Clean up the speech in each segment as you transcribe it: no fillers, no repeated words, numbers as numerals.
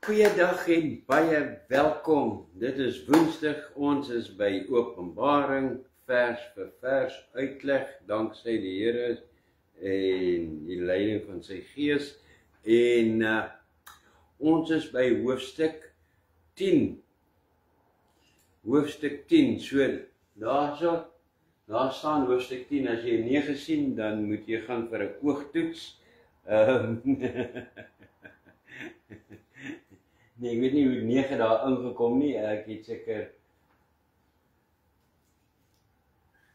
Goeiedag en baie welkom. Dit is Woensdag, ons is by Openbaring, vers vir vers uitleg, danksy die Here en die leiding van sy Gees. En ons is by hoofstuk 10. Hoofstuk 10, so daar staan hoofstuk 10, as jy 9 sien, dan moet jy gaan vir 'n oogtoets. Nee, ek weet nie hoe 9 daar ingekom nie, ek het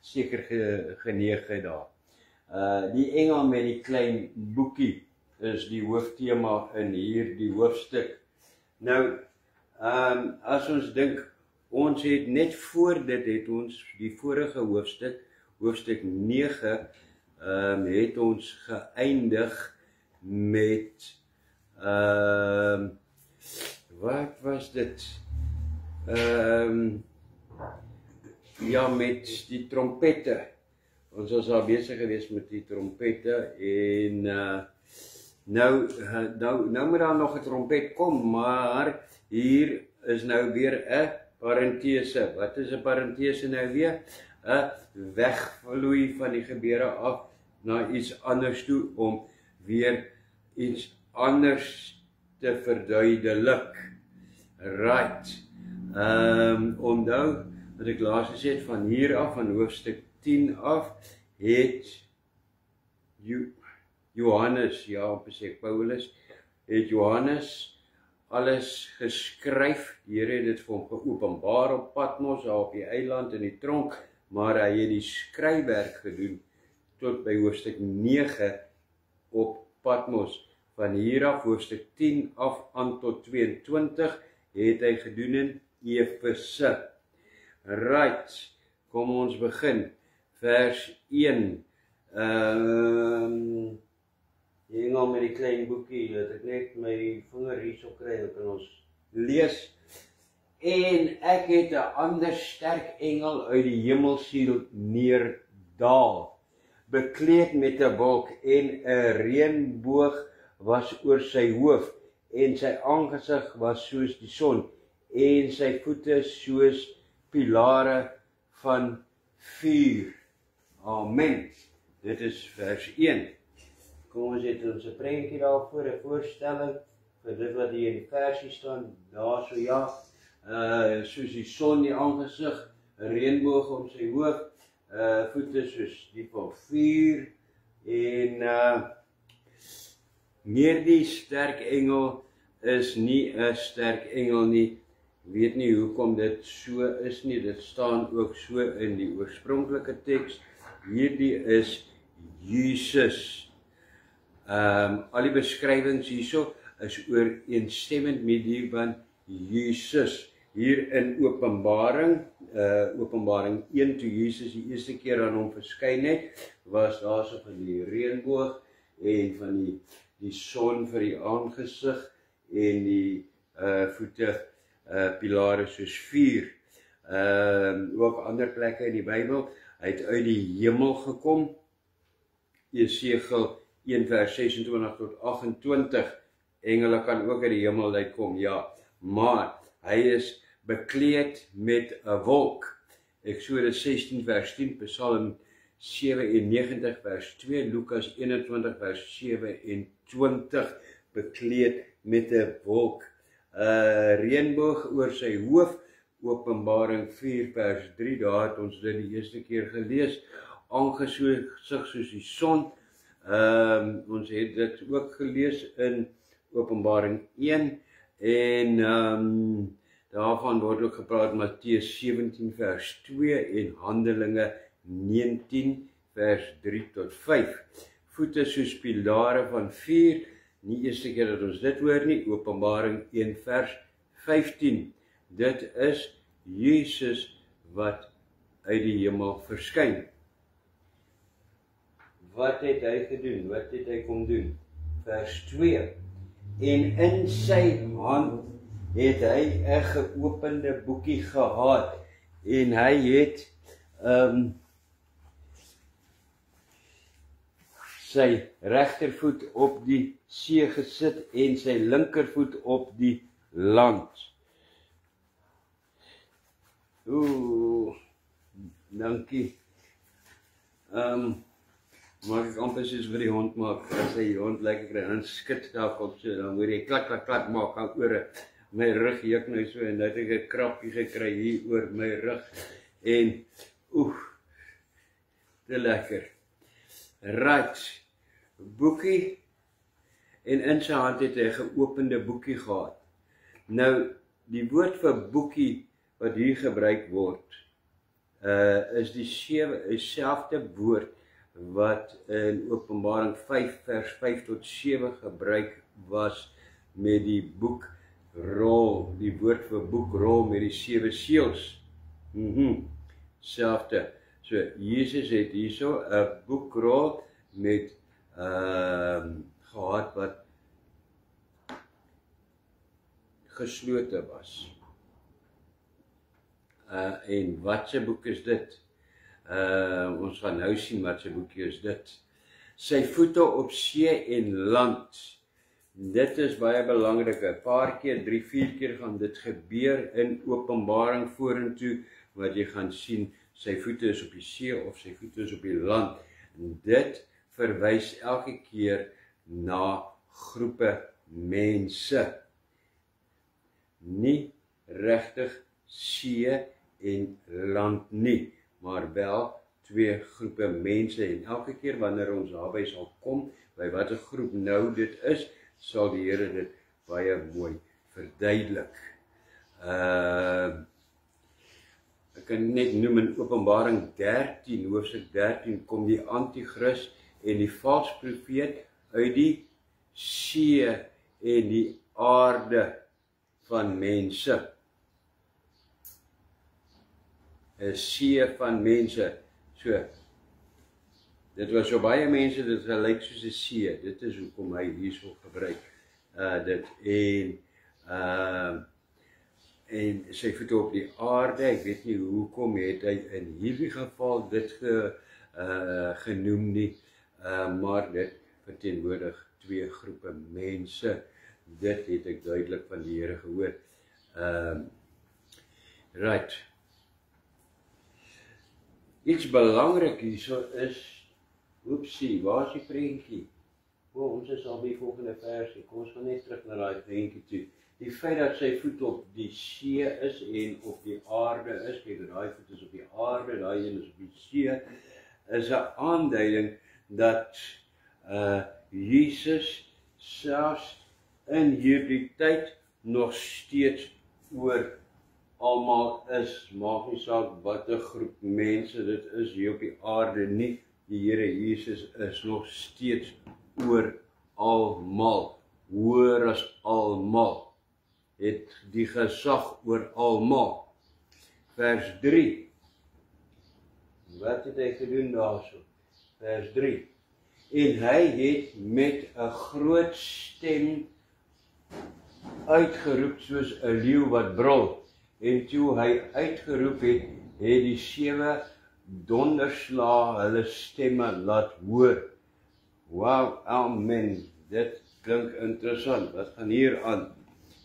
seker ge9 daar. Die engel met die klein boekie is die hoofthema in hierdie hoofstuk. Nou, as ons dink, ons het net voor dit het ons die vorige hoofstuk, hoofstuk 9, het ons geëindig met, wat was dit? Ja, met die trompette. Ons was al besig geweest met die trompette en nou moet daar nog 'n trompet kom, maar hier is nou weer 'n parentese. Wat is 'n parentese nou weer? 'n wegvloei van die gebeure af na iets anders toe om weer iets anders te verduidelik. Right. Onthou wat ek laas gesê het, van hier af, van hoofstuk 10 af, het Johannes, ja, op sê Paulus, het Johannes alles geskryf. Die Here het dit vir hom geopenbaar op Patmos, daar op die eiland in die tronk, maar hy het die skryfwerk gedoen tot by hoofstuk 9 op Patmos. Van hier af, hoofstuk 10 af aan tot 22, het hy gedoen in Efese. Right, kom ons begin. Vers 1. Die engel met die klein boekie, dat ek net my vinger hierso kry, dan kan ons lees. En ek het 'n ander sterk engel uit die hemelsiel neerdaal, bekleed met 'n wolk en 'n reënboog was oor sy hoof, en sy aangesig was soos die son, en sy voete soos pilare van vuur. Amen. Dit is vers 1. Kom ons het ons 'n prentjie daarvoor, 'n voorstelling vir dit wat hier in die versie staan. Daar so ja, soos die son die aangesig, 'n reënboog om sy hoof, voete soos die van vuur, en hierdie sterk engel is nie 'n sterk engel nie. Ek weet nie hoekom dit so is nie, dit staan ook so in die oorspronklike teks. Hierdie is Jesus. Al die beskrywings hierso is ooreenstemmend met die van Jesus. Hier in Openbaring 1, toe Jesus die eerste keer aan hom verskyn het, was daar so van die reënboog en van die son vir die aangesig en die voete pilare soos vuur. Ook ander plekke in die Bybel, hy het uit die hemel gekom. Jesegiel 1 vers 26 tot 28, engele kan ook uit die hemel uitkom, ja, maar hy is bekleed met 'n wolk. Eksodus 16 vers 10, Psalm 97 vers 2, Lukas 21 vers 27, bekleed met 'n wolk. Reënboog oor sy hoof, Openbaring 4 vers 3, daar het ons dit die eerste keer gelees, aangesig soos die son. Ons het dit ook gelees in Openbaring 1, en daarvan word ook gepraat Matteus 17 vers 2 en Handelinge 19 vers 3 tot 5. Voete soos pilare van vuur, nie eerste keer dat ons dit hoor nie, Openbaring 1 vers 15. Dit is Jesus wat uit die hemel verskyn. Wat het hy gedoen? Wat het hy kom doen? Vers 2. En in sy hand het hy 'n geopende boekie gehad, en hy het sy regtervoet op die see gesit en sy linkervoet op die land. Ooh, dankie. Maak ek amper soos vir die hond maak, as hy die hond lekker kry, dan skit daar op so, dan hoor jy klak, klak, klak, maak aan ore. My rug juk nou so, en dat ek 'n krappie gekry hier oor my rug, en te lekker. Right, boekie, en in sy hand het hy 'n geopende boekie gehad. Nou, die woord vir boekie wat hier gebruik word, is dieselfde woord wat in Openbaring 5 vers 5 tot 7 gebruik was met die boekrol, die woord vir boekrol met die 7 seels. Selfde. So, Jesus het hierso 'n boekrol met gehad wat geslote was. En wat se boek is dit? Ons gaan nou sien wat se boekie is dit. Sy voete op see en land. Dit is baie belangrik. 'n Paar keer, 3, 4 keer gaan dit gebeur in Openbaring vorentoe, wat jy gaan sien, sy voete is op die see of sy voete is op die land. En dit verwys elke keer na groepe mense. Nie regtig see en land nie, maar wel 2 groepe mense, en elke keer wanneer ons daarby sal kom, by watter groep nou dit is, sal die Here dit baie mooi verduidelik. Ek kan net noem in Openbaring 13, hoofstuk 13, kom die Antichrist en die valse profeet uit die see en die aarde van mense. 'n See van mense. So, dit was so baie mense, dit gelyk soos 'n see. Dit is hoekom hy hierso gebruik dit. En sy voete op die aarde, ek weet nie hoekom het hy in hierdie geval dit genoem nie, maar dit verteenwoordig 2 groepe mense. Dit het ek duidelik van die Here gehoor. Right. Iets belangrik hierso is, oepsie, waar is die prentjie? Ons is al by die volgende versie, kom ons gaan net terug na daai prentjie toe. Die feit dat sy voet op die see is en op die aarde is, kyk, daai voet is op die aarde, daai een is op die see, is 'n aanduiding dat Jesus selfs in hierdie tyd nog steeds oor almal is, maak nie saak wat 'n groep mense dit is hier op die aarde nie, die Here Jesus is nog steeds oor almal, hoër as almal, het die gesag oor almal. Vers 3, wat het hy gedoen daarso? Vers 3, en hy het met 'n groot stem uitgeroep soos 'n leeu wat brul. En toe hy uitgeroep het, het die 7 donderslae hulle stemme laat hoor. Wow, amen. Dit klink interessant. Wat gaan hier aan?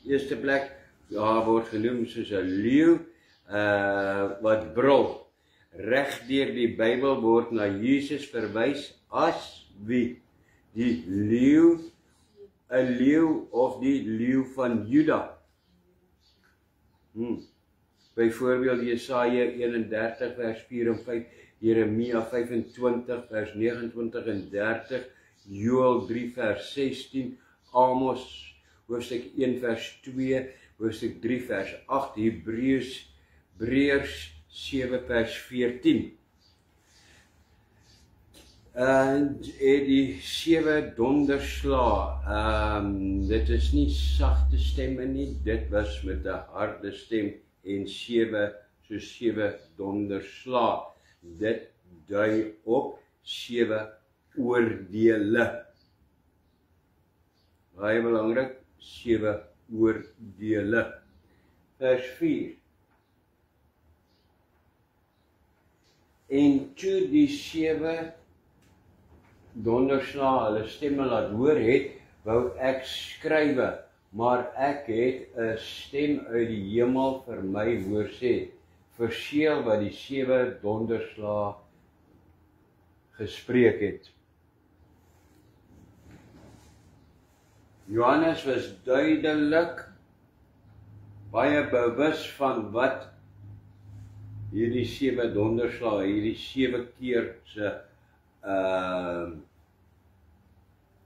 Eerste plek, daar word genoem soos 'n leeu wat brul. Reg deur die Bybel word na Jesus verwys as wie? Die leeu, 'n leeu of die leeu van Juda. Byvoorbeeld Jesaja 31 vers 4 en 5, Jeremia 25 vers 29 en 30, Joël 3 vers 16, Amos hoofstuk 1 vers 2, hoofstuk 3 vers 8, Hebreërs 7 vers 14. En die 7 donderslae, dit is nie sagte stemme nie, dit was met 'n harde stem en 7 donderslae. Dit dui op 7 oordeele. Baie belangrik, 7 oordeele. Vers 4. En toe die 7 donderslae hulle stemme laat hoor het, wou ek skrywe maar ek het 'n stem uit die hemel vir my hoor sê, verseël wat die 7 donderslae gespreek het. Johannes was duidelik baie bewus van wat hierdie 7 donderslae, hierdie 7 keer se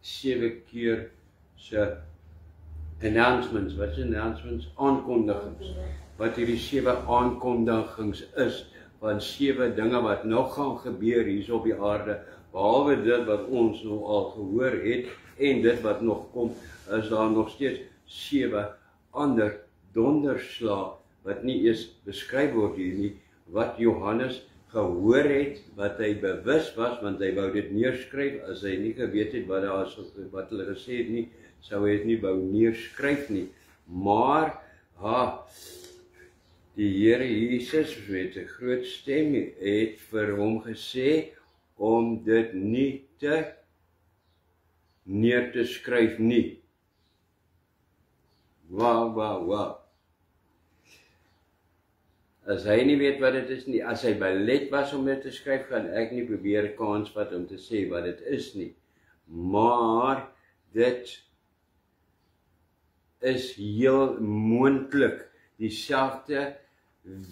7 keer se announcements, wat is announcements? Aankondigings. Wat hierdie 7 aankondigings is, van 7 dinge wat nog gaan gebeur hier op die aarde, behalwe dit wat ons nou al gehoor het, en dit wat nog kom, is daar nog steeds 7 ander donderslae, wat nie eens beskryf word hier nie, wat Johannes gehoor het, wat hy bewus was, want hy wou dit neerskryf, as hy nie geweet het wat hulle gesê het nie, sou hy dit nie wou neerskryf nie. Maar, die Here Jesus met 'n groot stem het vir hom gesê, om dit nie neer te skryf nie. Wow. As hy nie weet wat dit is nie, as hy belet was om dit te skryf, gaan ek nie probeer kans vat om te sê wat dit is nie. Maar dit is heel moontlik dieselfde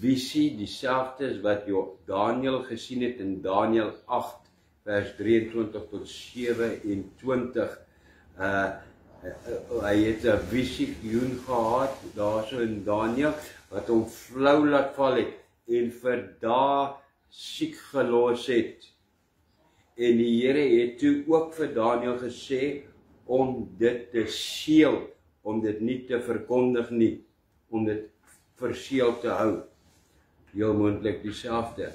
visie, dieselfde as wat Daniel gesien het in Daniel 8 vers 23 tot 27. Hy het 'n visioen gehad daarso in Daniel wat hom flou laat val het en vir dae siek gelos het. En die Here het toe ook vir Daniel gesê om dit te seël, om dit nie te verkondig nie, om dit verseël te hou. Heel moontlik dieselfde.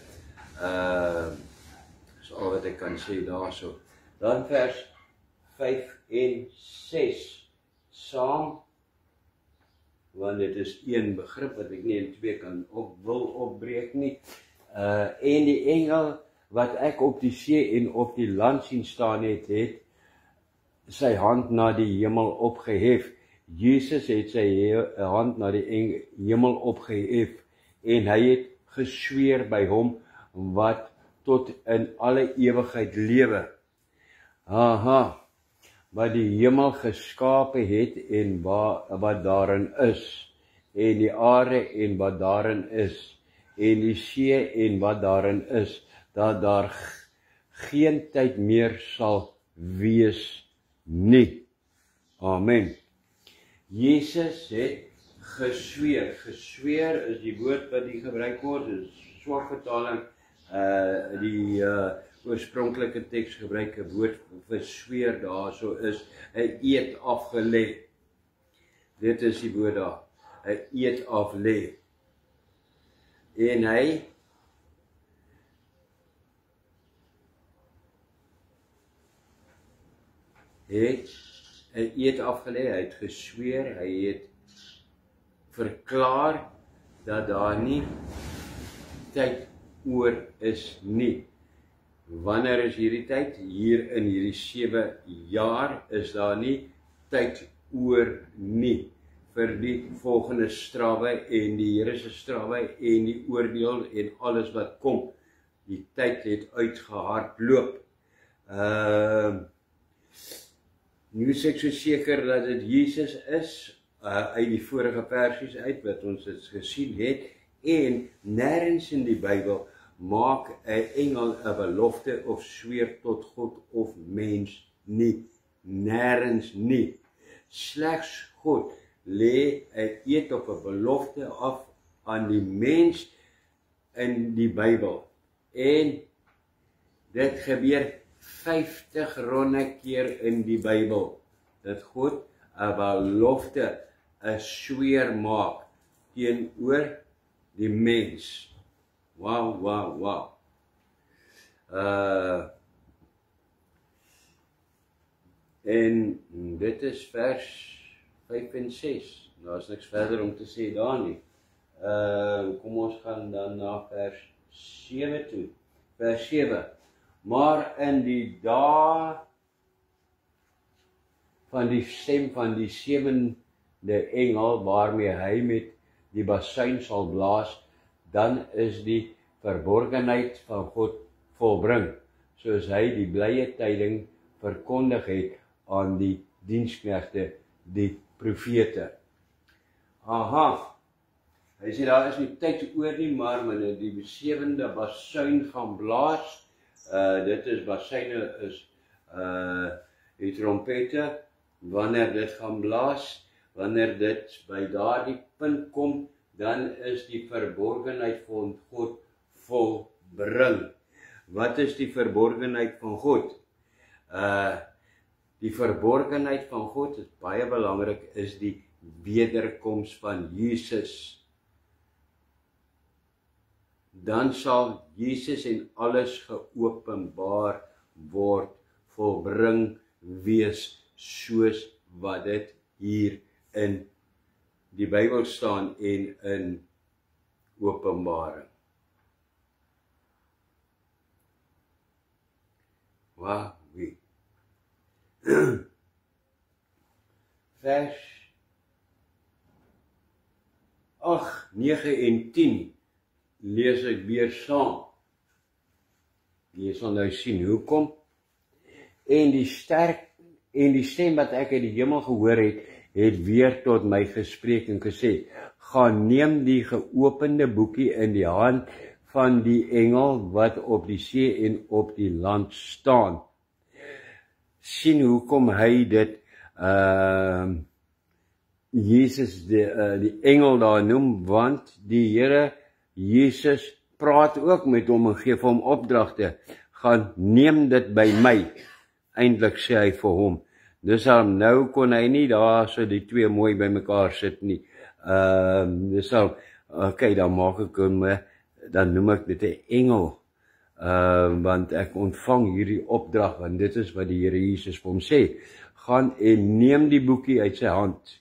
Dis al wat ek kan sê daarso. Dan vers 5 en 6 saam, want dit is een begrip wat ek nie in 2 wil opbreek nie. En die engel wat ek op die see en op die land sien staan het sy hand na die hemel opgehef. Jesus het sy hand na die hemel opgehef en hy het gesweer by hom wat tot in alle ewigheid lewe. Wat die hemel geskape het en wat daarin is, en die aarde en wat daarin is, en die see en wat daarin is, dat daar geen tyd meer sal wees nie. Amen. Jesus het gesweer. Gesweer is die woord wat die gebruik word, is swart vertaling, die oorspronklike teks gebruik 'n woord vir sweer daarso is 'n eed afgelê. Dit is die woord daar, 'n eed aflê. En hy het 'n eed afgelê, hy het gesweer, hy het verklaar dat daar nie tyd oor is nie. Wanneer is hierdie tyd? Hier in hierdie 7 jaar is daar nie tyd oor nie vir die volgende strawe en die Here se strawe en die oordeel en alles wat kom. Die tyd het uitgehardloop. Nu is ek so seker dat dit Jesus is, uit die vorige versies uit wat ons het gesien het, en nêrens in die Bybel maak 'n engel 'n belofte of sweer tot God of mens nie. Nêrens nie. Slegs God lê 'n eed op 'n belofte af aan die mens in die Bybel. En dit gebeur 50 ronde keer in die Bybel, dat God 'n belofte, 'n sweer maak teenoor die mens. Wow. En dit is vers 5 en 6. Daar is niks verder om te sê daar nie. Kom ons gaan dan na vers 7 toe. Vers 7. Maar in die dae van die stem van die 7 engel waarmee hy met die basuin sal blaas, dan is die verborgenheid van God volbring, soos hy die blye tyding verkondig het aan die diensknegte, die profete. Aha, hy sê daar is nie tyd oor nie, maar wanneer die 7de basuin gaan blaas, dit is basuine is die trompette, wanneer dit gaan blaas, wanneer dit by daardie punt kom, dan is die verborgenheid van God volbring. Wat is die verborgenheid van God? Die verborgenheid van God is baie belangrik, is die wederkoms van Jesus. Dan sal Jesus en alles geopenbaar word, volbring wees, soos wat dit hier in die Bybel staan en in Openbaring. Wie? Vers 8, 9 en 10 lees ek weer saam. Jy sal nou sien hoekom. En die stem wat ek uit die hemel gehoor het weer tot my gespreek en gesê, gaan neem die geopende boekie in die hand van die engel wat op die see en op die land staan. Sien hoekom hy dit Jesus die engel daar noem, want die Here Jesus praat ook met hom en gee vir hom opdragte. Gaan neem dit by my, eintlik sê hy vir hom. Dus nou kon hy nie daar so die twee mooi by mekaar sit nie. Dus okay, dan maak ek hom, dan noem ek dit 'n engel. Want ek ontvang hierdie opdrag, want dit is wat die Here Jesus vir hom sê. Gaan en neem die boekie uit sy hand.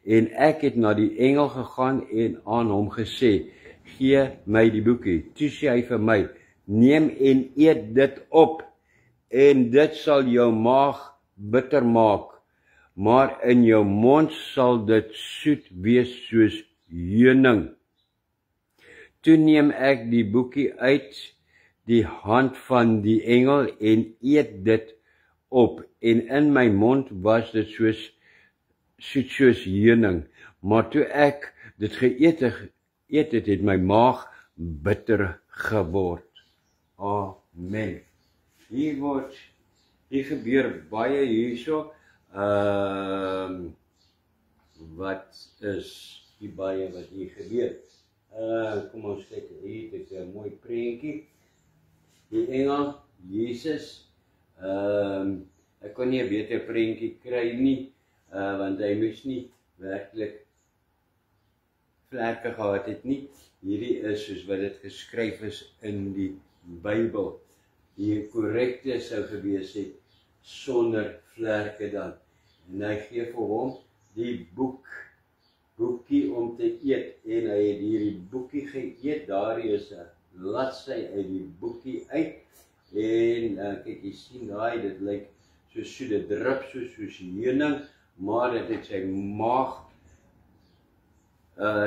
En ek het na die engel gegaan en aan hom gesê, gee my die boekie. Toe sê hy vir my, neem en eet dit op, en dit sal jou maag bitter maak, maar in jou mond sal dit soet wees soos heuning. Toe neem ek die boekie uit die hand van die engel en eet dit op, en in my mond was dit soos soet soos heuning, maar toe ek dit geëet het my maag bitter geword. Amen. Hier gebeur baie hierso. Wat is die baie wat hier gebeur? Kom ons kyk, hier het ek 'n mooi prentjie. Die engel, Jesus, ek kon nie 'n beter prentjie kry nie, want hy moes nie werklik vlerke gehad het nie. Hierdie is soos wat dit geskryf is in die Bybel. Die korrekte sou gewees het sonder vlerke dan. En hy gee vir hom die boekie om te eet. En hy het hierdie boekie geëet. Daar is 'n bladsy uit die boekie uit. En kyk, jy sien daai, dit lyk so dit drup soos heuning, maar dit het sy maag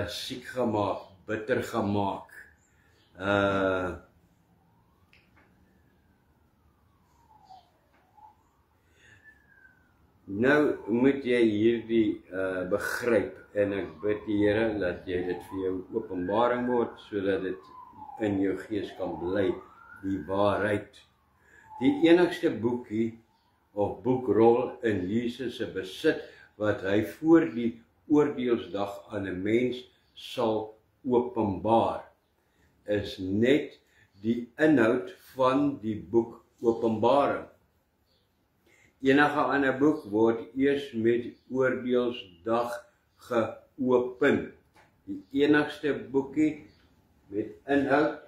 siek gemaak, bitter gemaak. Nou moet jy hierdie begryp, en ek bid die Here dat jy dit vir jou openbaring word, sodat dit in jou gees kan bly, die waarheid. Die enigste boekie of boekrol in Jesus se besit, wat hy voor die oordeelsdag aan 'n mens sal openbaar, is net die inhoud van die boek Openbaring. Enige ander boek word eers met die oordeelsdag geopen. Die enigste boekie met inhoud,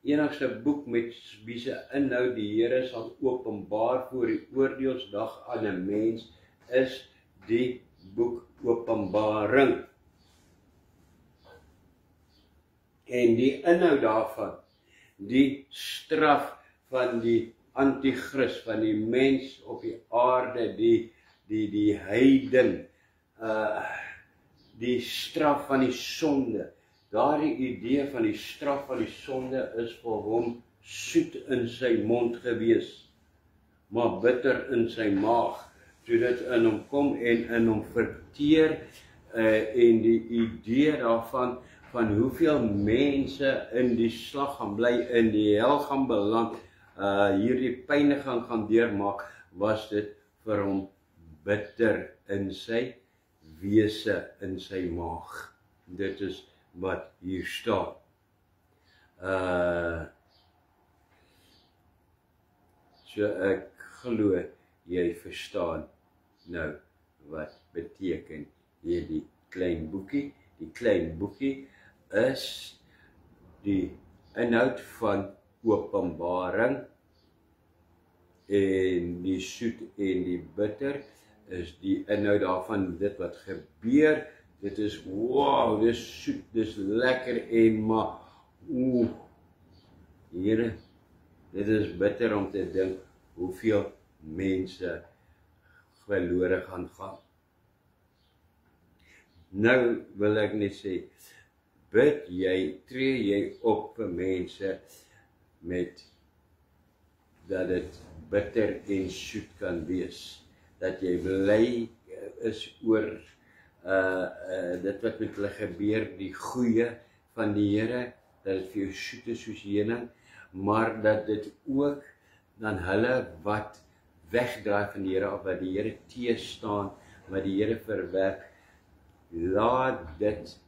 enigste boek met wie se inhoud die Here sal openbaar voor die oordeelsdag aan 'n mens, is die boek Openbaring. En die inhoud daarvan, die straf van die antichrist, van die mens op die aarde, die heiden, die straf van die sonde. Daardie idee van die straf van die sonde is vir hom soet in sy mond gewees, maar bitter in sy maag, toe dit in hom kom en in hom verteer, en die idee daarvan, van hoeveel mense in die slag gaan bly, in die hel gaan beland, hierdie pyniging gaan deurmaak, was dit vir hom bitter in sy wese, in sy maag. Dit is wat hier staan. So ek glo jy verstaan nou wat beteken hierdie klein boekie. Die klein boekie is die inhoud van Openbaring, en die soet en die bitter is die inhoud daarvan, dit wat gebeur. Dit is wow, dit is soet, dit is lekker en maar Here, dit is bitter om te dink hoeveel mense verlore gaan. Nou wil ek net sê, tree jy op vir mense met dat dit bitter en soet kan wees, dat jy bly is oor dit wat met hulle gebeur, die goeie van die Here, dat dit vir jou soet is soos heuning, maar dat dit ook dan hulle wat wegdraai van die Here, of wat die Here teestaan, wat die Here verwerp, laat dit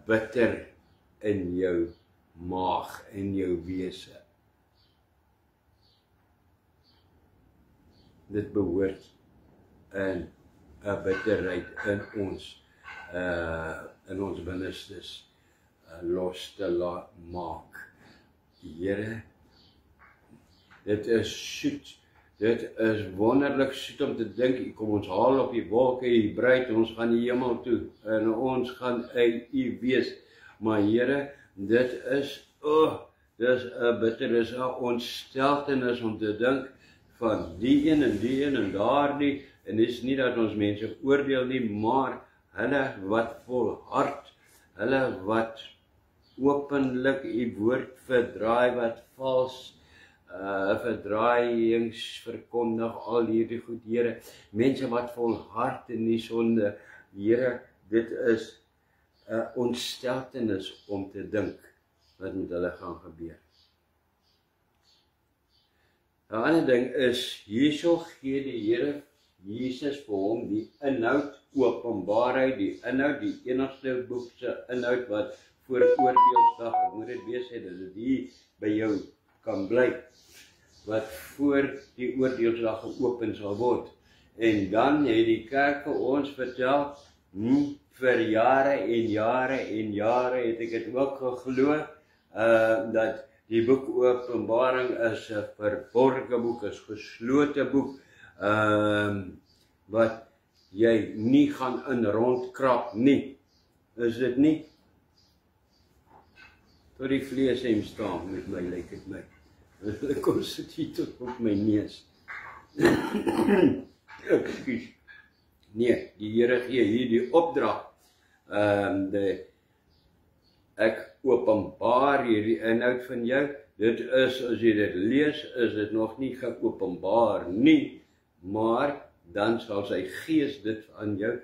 bitter in jou maag, in jou wese. Dit behoort in 'n bitterheid in ons binnestes los te laat maak. Here, dit is soet, dit is wonderlik soet om te dink, kom ons haal op die wolke, die bruid, ons gaan die hemel toe, en ons gaan uit U wees. Maar Here, dit is 'n bitter, dit is 'n ontsteltenis om te dink van die een en daardie, en dit is nie dat ons mense oordeel nie, maar hulle wat volhard, hulle wat openlik U woord verdraai, wat vals verdraaiings verkondig, al hierdie goed, Here, mense wat volhard in die sonde, Here, dit is 'n ontsteltenis om te dink wat met hulle gaan gebeur. 'n ander ding is, hierso gee die Here Jesus vir hom die inhoud, Openbaring, die inhoud, die enigste boek se inhoud wat voor oordeelsdag, ek moet dit weer sê, dat dit hier by jou kan bly, wat voor die oordeelsdag geopen sal word. En dan het die kerk vir ons vertel, vir jare en jare het ek dit ook geglo, dat die boek Openbaring is 'n verborge boek, is geslote boek, wat jy nie gaan in rondkrap nie. Is dit nie? Tot die vleeshem staan met my, lyk dit my. Hulle kom sit hier tot op my neus. Ekskuus. Nee, die Here gee hier die opdrag. Ek openbaar hierdie inhoud van jou. Dit is, as jy dit lees, is dit nog nie geopenbaar nie, maar dan sal sy Gees dit aan jou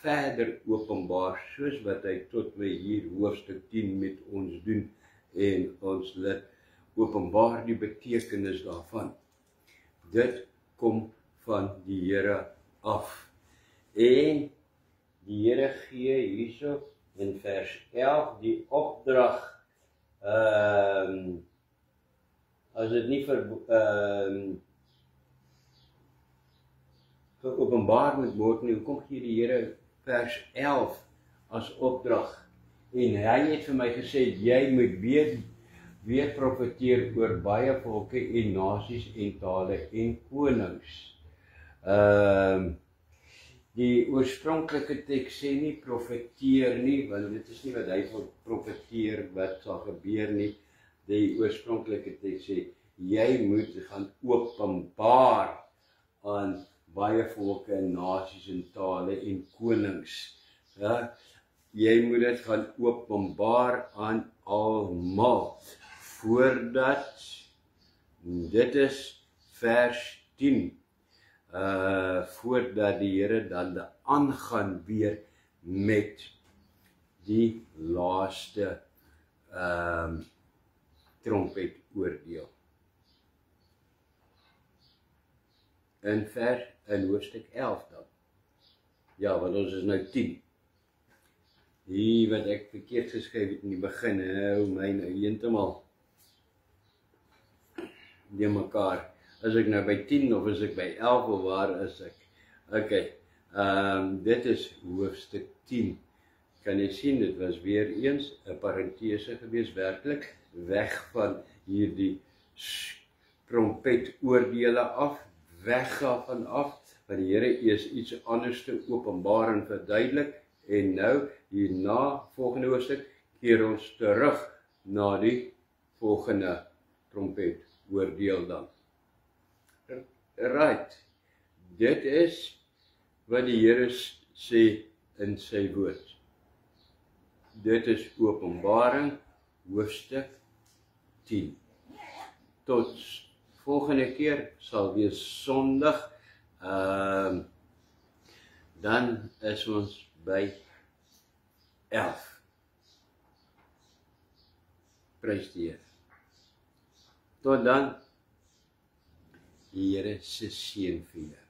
verder openbaar, soos wat hy tot by hier hoofstuk 10 met ons doen, en ons laat openbaar die betekenis daarvan. Dit kom van die Here af. En die Here gee hierso in vers 11 die opdrag, as dit nie geopenbaar moet word nie, hoekom gee die Here vers 11 as opdrag? En hy het vir my gesê, jy moet weer profeteer oor baie volke en nasies en tale en konings. Die oorspronklike teks sê nie profeteer nie, want dit is nie wat hy wil profeteer wat sal gebeur nie. Die oorspronklike teks sê, jy moet gaan openbaar aan baie volke en nasies en tale en konings. Ja, jy moet dit gaan openbaar aan almal, voordat, dit is vers 10, voordat die Here dan aangaan weer met die laaste trompet oordeel. In hoofstuk 11 dan. Ja, want ons is nou 10. Hier wat ek verkeerd geskryf het in die begin, my nou heeltemal die mekaar. Is ek nou by 10 of is ek by 11 of waar is ek? Okay, dit is hoofstuk 10. Kan jy sien, dit was weer eens 'n parentese gewees, werklik, weg van hierdie trompet oordeele af, weg daarvan af, want die Here eers iets anders te openbaar en verduidelik, en nou, hierna, volgende hoofstuk, keer ons terug na die volgende trompet oordeel dan. Right, dit is wat die Here sê in sy woord. Dit is Openbaring, hoofstuk 10. Tot volgende keer sal wees Sondag, dan is ons by 11. Prys die Here. Tot dan, die Here se seën vir julle.